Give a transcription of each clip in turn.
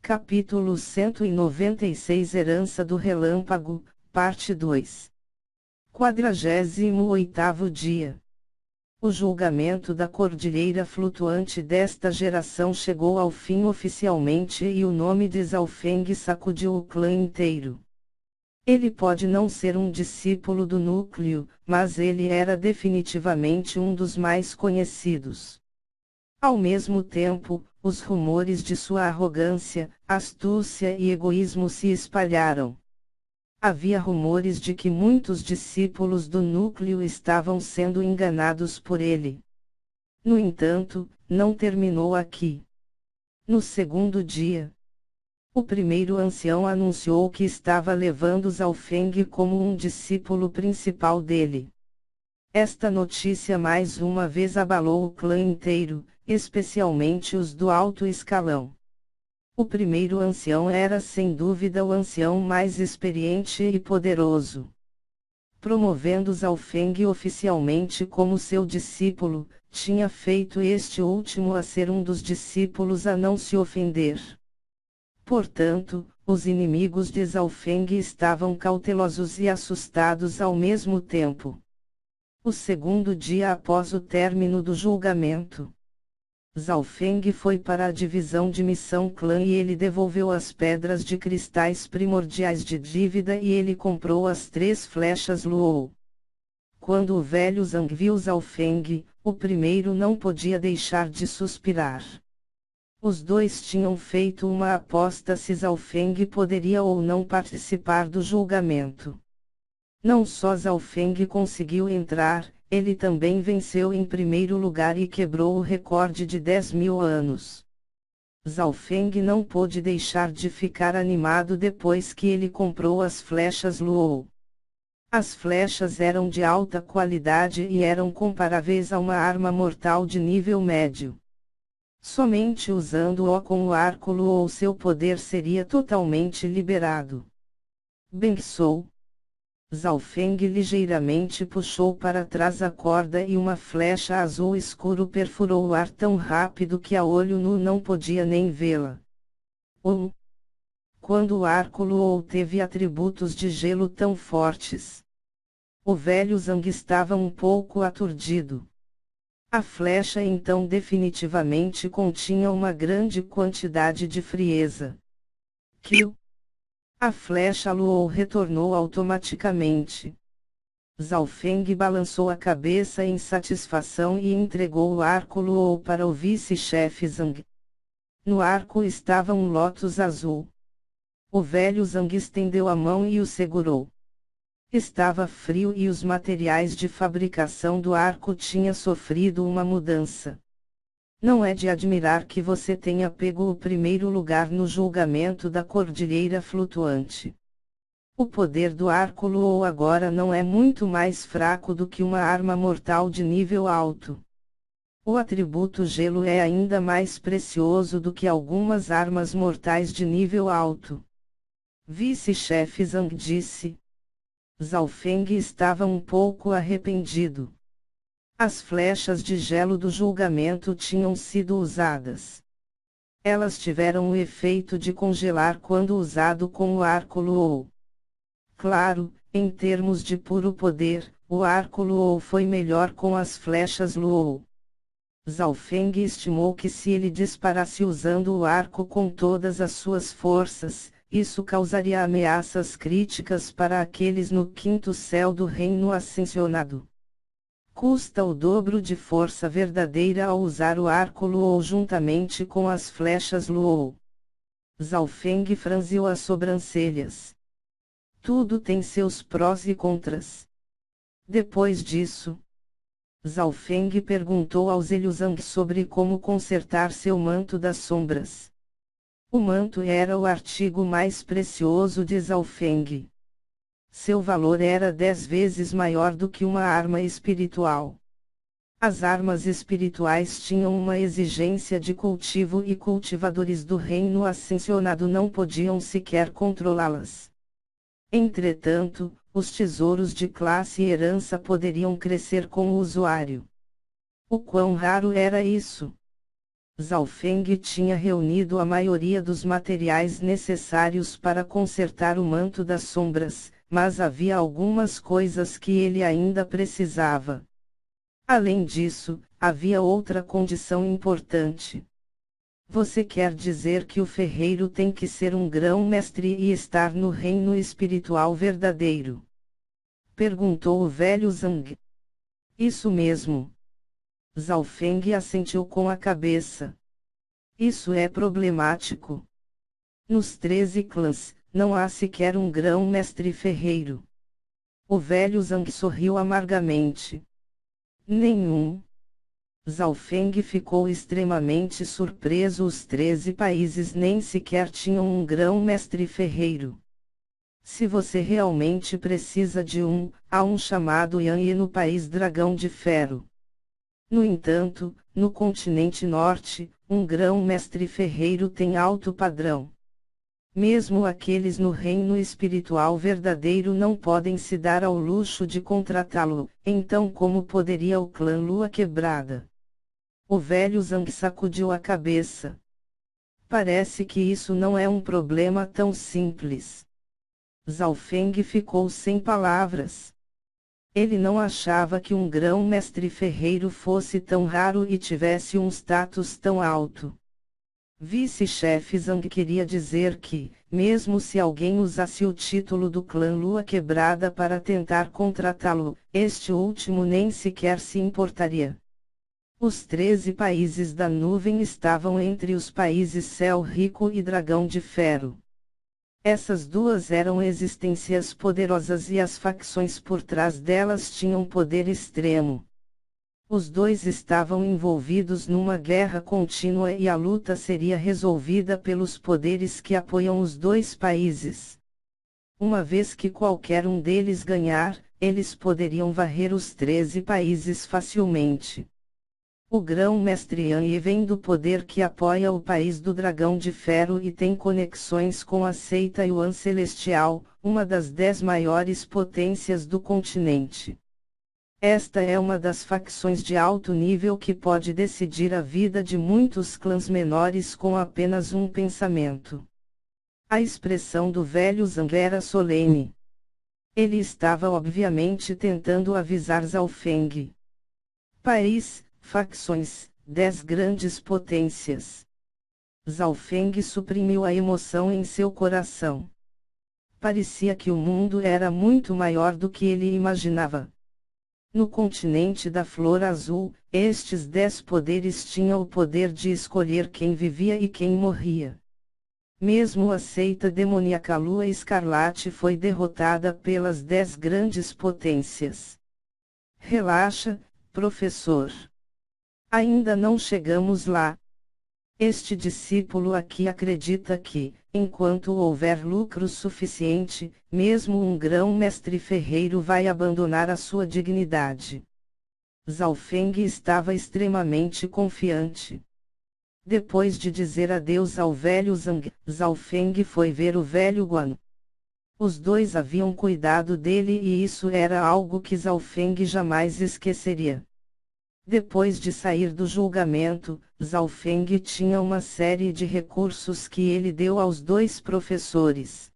Capítulo 196 Herança do Relâmpago, Parte 2. 48º dia. O julgamento da cordilheira flutuante desta geração chegou ao fim oficialmente e o nome de Zhaofeng sacudiu o clã inteiro. Ele pode não ser um discípulo do núcleo, mas ele era definitivamente um dos mais conhecidos. Ao mesmo tempo, os rumores de sua arrogância, astúcia e egoísmo se espalharam. Havia rumores de que muitos discípulos do núcleo estavam sendo enganados por ele. No entanto, não terminou aqui. No segundo dia, o primeiro ancião anunciou que estava levando Zhaofeng como um discípulo principal dele. Esta notícia mais uma vez abalou o clã inteiro, especialmente os do alto escalão. O primeiro ancião era sem dúvida o ancião mais experiente e poderoso. Promovendo Zhaofeng oficialmente como seu discípulo, tinha feito este último a ser um dos discípulos a não se ofender. Portanto, os inimigos de Zhaofeng estavam cautelosos e assustados ao mesmo tempo. O segundo dia após o término do julgamento, Zhaofeng foi para a divisão de missão clã e ele devolveu as pedras de cristais primordiais de dívida e ele comprou as 3 flechas Luo. Quando o velho Zhang viu Zhaofeng, o primeiro não podia deixar de suspirar. Os dois tinham feito uma aposta se Zhaofeng poderia ou não participar do julgamento. Não só Zhaofeng conseguiu entrar, ele também venceu em primeiro lugar e quebrou o recorde de 10.000 anos. Zhaofeng não pôde deixar de ficar animado depois que ele comprou as flechas Luo. As flechas eram de alta qualidade e eram comparáveis a uma arma mortal de nível médio. Somente usando-o com o arco Luo seu poder seria totalmente liberado. Pensou. Zhaofeng ligeiramente puxou para trás a corda e uma flecha azul escuro perfurou o ar tão rápido que a olho nu não podia nem vê-la. Quando o arco Luo teve atributos de gelo tão fortes, o velho Zhang estava um pouco aturdido. A flecha então definitivamente continha uma grande quantidade de frieza. A flecha Luo retornou automaticamente. Zhaofeng balançou a cabeça em satisfação e entregou o arco Luo para o vice-chefe Zhang. No arco estava um lótus azul. O velho Zhang estendeu a mão e o segurou. Estava frio e os materiais de fabricação do arco tinham sofrido uma mudança. Não é de admirar que você tenha pego o primeiro lugar no julgamento da cordilheira flutuante. O poder do arco Luo agora não é muito mais fraco do que uma arma mortal de nível alto. O atributo gelo é ainda mais precioso do que algumas armas mortais de nível alto. Vice-chefe Zhang disse. Zhaofeng estava um pouco arrependido. As flechas de gelo do julgamento tinham sido usadas. Elas tiveram o efeito de congelar quando usado com o arco Luo. Claro, em termos de puro poder, o arco Luo foi melhor com as flechas Luo. Zhaofeng estimou que se ele disparasse usando o arco com todas as suas forças, isso causaria ameaças críticas para aqueles no quinto céu do reino ascensionado. Custa o dobro de força verdadeira ao usar o arco Luo juntamente com as flechas Luo. Zhaofeng franziu as sobrancelhas. Tudo tem seus prós e contras. Depois disso, Zhaofeng perguntou ao Zelhu Zhang sobre como consertar seu manto das sombras. O manto era o artigo mais precioso de Zhaofeng. Seu valor era 10 vezes maior do que uma arma espiritual. As armas espirituais tinham uma exigência de cultivo e cultivadores do reino ascensionado não podiam sequer controlá-las. Entretanto, os tesouros de classe e herança poderiam crescer com o usuário. O quão raro era isso? Zhao Feng tinha reunido a maioria dos materiais necessários para consertar o manto das sombras, mas havia algumas coisas que ele ainda precisava. Além disso, havia outra condição importante. Você quer dizer que o ferreiro tem que ser um grão-mestre e estar no reino espiritual verdadeiro? Perguntou o velho Zhang. Isso mesmo. Zhao Feng assentiu com a cabeça. Isso é problemático. Nos 13 clãs, não há sequer um grão-mestre ferreiro. O velho Zhang sorriu amargamente. Nenhum. Zhao Feng ficou extremamente surpreso. Os 13 países nem sequer tinham um grão-mestre ferreiro. Se você realmente precisa de um, há um chamado Yan no país Dragão de Ferro. No entanto, no continente norte, um grão-mestre ferreiro tem alto padrão. Mesmo aqueles no reino espiritual verdadeiro não podem se dar ao luxo de contratá-lo, então como poderia o clã Lua Quebrada? O velho Zhang sacudiu a cabeça. Parece que isso não é um problema tão simples. Zhao Feng ficou sem palavras. Ele não achava que um grão-mestre ferreiro fosse tão raro e tivesse um status tão alto. Vice-chefe Zhang queria dizer que, mesmo se alguém usasse o título do clã Lua Quebrada para tentar contratá-lo, este último nem sequer se importaria. Os 13 países da nuvem estavam entre os países Céu Rico e Dragão de Ferro. Essas duas eram existências poderosas e as facções por trás delas tinham poder extremo. Os dois estavam envolvidos numa guerra contínua e a luta seria resolvida pelos poderes que apoiam os dois países. Uma vez que qualquer um deles ganhar, eles poderiam varrer os 13 países facilmente. O grão-mestre Yan vem do poder que apoia o país do Dragão de Ferro e tem conexões com a seita Yuan Celestial, uma das 10 maiores potências do continente. Esta é uma das facções de alto nível que pode decidir a vida de muitos clãs menores com apenas um pensamento. A expressão do velho Zhang era solene. Ele estava obviamente tentando avisar Zhao Feng. País, facções, 10 grandes potências. Zhao Feng suprimiu a emoção em seu coração. Parecia que o mundo era muito maior do que ele imaginava. No continente da Flor Azul, estes 10 poderes tinham o poder de escolher quem vivia e quem morria. Mesmo a seita demoníaca Lua Escarlate foi derrotada pelas 10 grandes potências. Relaxa, professor. Ainda não chegamos lá. Este discípulo aqui acredita que, enquanto houver lucro suficiente, mesmo um grão-mestre ferreiro vai abandonar a sua dignidade. Zhao Feng estava extremamente confiante. Depois de dizer adeus ao velho Zhang, Zhao Feng foi ver o velho Guan. Os dois haviam cuidado dele e isso era algo que Zhao Feng jamais esqueceria. Depois de sair do julgamento, Zhao Feng tinha uma série de recursos que ele deu aos dois professores.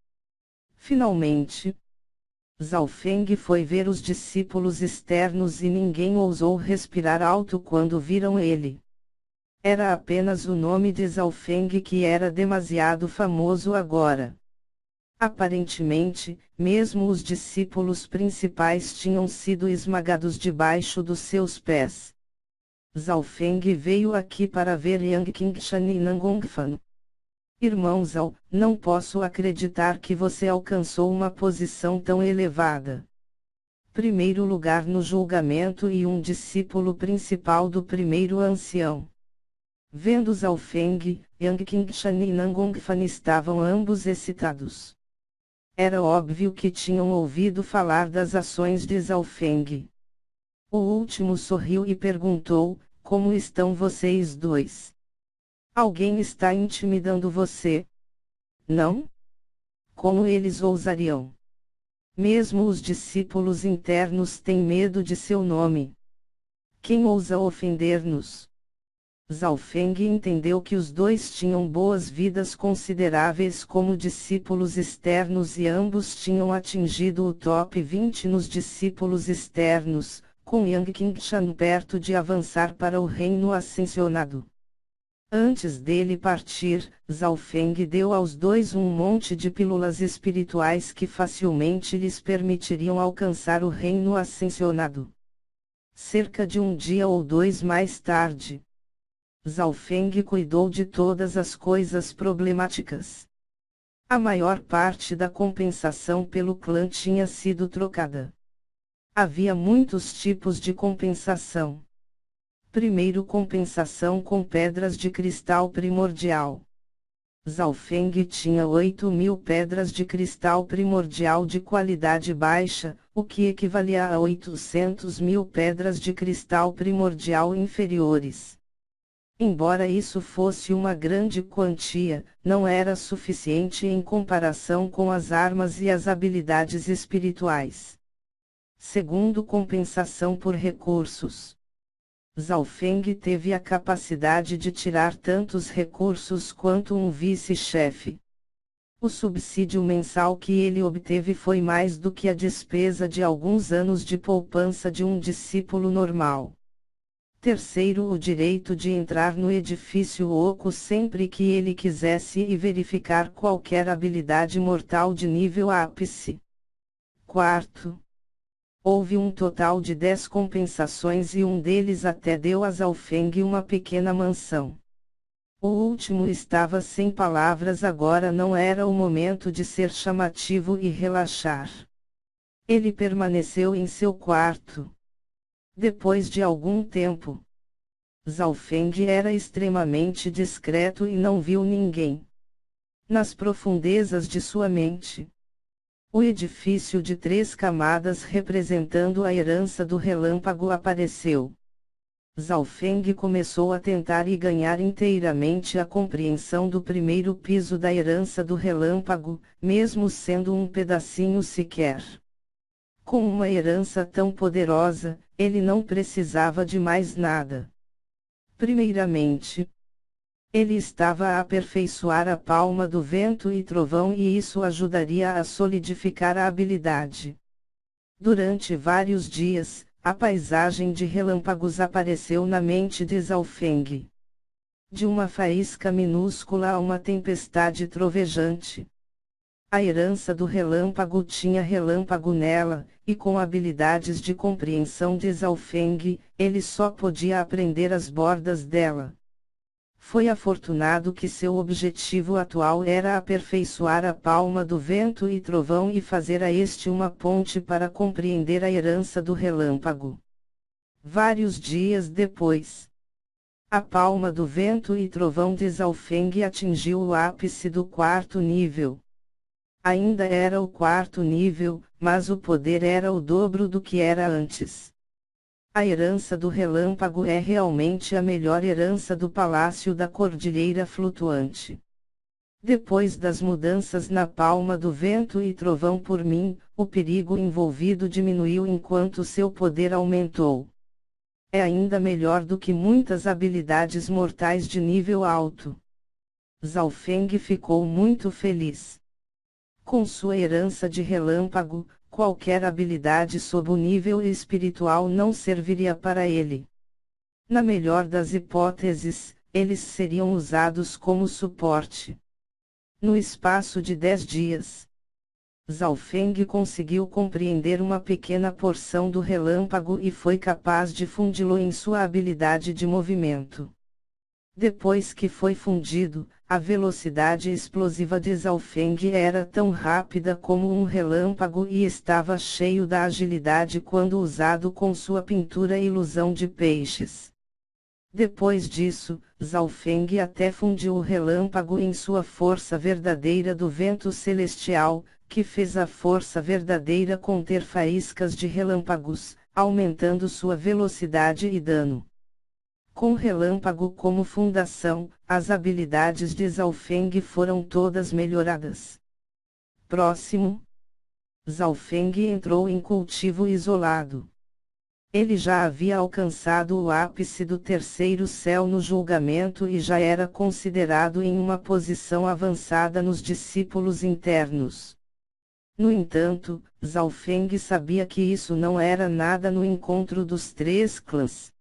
Finalmente, Zhao Feng foi ver os discípulos externos e ninguém ousou respirar alto quando viram ele. Era apenas o nome de Zhao Feng que era demasiado famoso agora. Aparentemente, mesmo os discípulos principais tinham sido esmagados debaixo dos seus pés. Zhao Feng veio aqui para ver Yang Qingshan e Nangongfan. Irmão Zhao, não posso acreditar que você alcançou uma posição tão elevada. Primeiro lugar no julgamento e um discípulo principal do primeiro ancião. Vendo Zhao Feng, Yang Qingshan e Nangongfan estavam ambos excitados. Era óbvio que tinham ouvido falar das ações de Zhao Feng. O último sorriu e perguntou, como estão vocês dois? Alguém está intimidando você? Não? Como eles ousariam? Mesmo os discípulos internos têm medo de seu nome. Quem ousa ofender-nos? Zhao Feng entendeu que os dois tinham boas vidas consideráveis como discípulos externos e ambos tinham atingido o top 20 nos discípulos externos, com Yang Qingshan perto de avançar para o reino ascensionado. Antes dele partir, Zhao Feng deu aos dois um monte de pílulas espirituais que facilmente lhes permitiriam alcançar o reino ascensionado. Cerca de um dia ou dois mais tarde, Zhao Feng cuidou de todas as coisas problemáticas. A maior parte da compensação pelo clã tinha sido trocada. Havia muitos tipos de compensação. Primeiro, compensação com pedras de cristal primordial. Zhao Feng tinha 8.000 pedras de cristal primordial de qualidade baixa, o que equivalia a 800.000 pedras de cristal primordial inferiores. Embora isso fosse uma grande quantia, não era suficiente em comparação com as armas e as habilidades espirituais. Segundo, compensação por recursos. Zhao Feng teve a capacidade de tirar tantos recursos quanto um vice-chefe. O subsídio mensal que ele obteve foi mais do que a despesa de alguns anos de poupança de um discípulo normal. Terceiro, o direito de entrar no edifício oco sempre que ele quisesse e verificar qualquer habilidade mortal de nível ápice. Quarto, houve um total de 10 compensações e um deles até deu a Zhao Feng uma pequena mansão. O último estava sem palavras, agora não era o momento de ser chamativo e relaxar. Ele permaneceu em seu quarto. Depois de algum tempo, Zhao Feng era extremamente discreto e não viu ninguém. Nas profundezas de sua mente, o edifício de 3 camadas representando a herança do relâmpago apareceu. Zhao Feng começou a tentar e ganhar inteiramente a compreensão do primeiro piso da herança do relâmpago, mesmo sendo um pedacinho sequer. Com uma herança tão poderosa, ele não precisava de mais nada. Primeiramente, ele estava a aperfeiçoar a palma do vento e trovão e isso ajudaria a solidificar a habilidade. Durante vários dias, a paisagem de relâmpagos apareceu na mente de Zhao Feng. De uma faísca minúscula a uma tempestade trovejante. A herança do relâmpago tinha relâmpago nela, e com habilidades de compreensão de Zhao Feng, ele só podia aprender as bordas dela. Foi afortunado que seu objetivo atual era aperfeiçoar a palma do vento e trovão e fazer a este uma ponte para compreender a herança do relâmpago. Vários dias depois, a palma do vento e trovão de Zhao Feng atingiu o ápice do 4º nível. Ainda era o 4º nível, mas o poder era o dobro do que era antes. A herança do relâmpago é realmente a melhor herança do Palácio da Cordilheira Flutuante. Depois das mudanças na palma do vento e trovão por mim, o perigo envolvido diminuiu enquanto seu poder aumentou. É ainda melhor do que muitas habilidades mortais de nível alto. Zhao Feng ficou muito feliz. Com sua herança de relâmpago, qualquer habilidade sob o nível espiritual não serviria para ele. Na melhor das hipóteses, eles seriam usados como suporte. No espaço de 10 dias, Zhao Feng conseguiu compreender uma pequena porção do relâmpago e foi capaz de fundi-lo em sua habilidade de movimento. Depois que foi fundido, a velocidade explosiva de Zhao Feng era tão rápida como um relâmpago e estava cheio da agilidade quando usado com sua pintura Ilusão de Peixes. Depois disso, Zhao Feng até fundiu o relâmpago em sua força verdadeira do vento celestial, que fez a força verdadeira conter faíscas de relâmpagos, aumentando sua velocidade e dano. Com relâmpago como fundação, as habilidades de Zhao Feng foram todas melhoradas. Próximo, Zhao Feng entrou em cultivo isolado. Ele já havia alcançado o ápice do terceiro céu no julgamento e já era considerado em uma posição avançada nos discípulos internos. No entanto, Zhao Feng sabia que isso não era nada no encontro dos três clãs.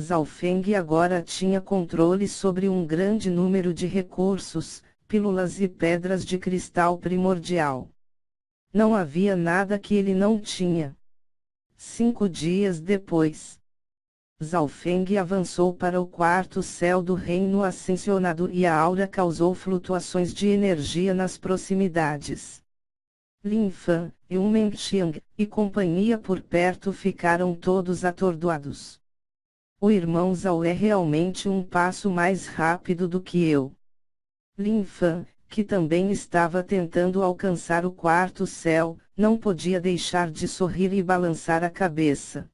Zhao Feng agora tinha controle sobre um grande número de recursos, pílulas e pedras de cristal primordial. Não havia nada que ele não tinha. 5 dias depois, Zhao Feng avançou para o quarto céu do reino ascensionado e a aura causou flutuações de energia nas proximidades. Lin Fan, Yumen Xiang, e companhia por perto ficaram todos atordoados. O irmão Zhao é realmente um passo mais rápido do que eu. Lin Fan, que também estava tentando alcançar o quarto céu, não podia deixar de sorrir e balançar a cabeça.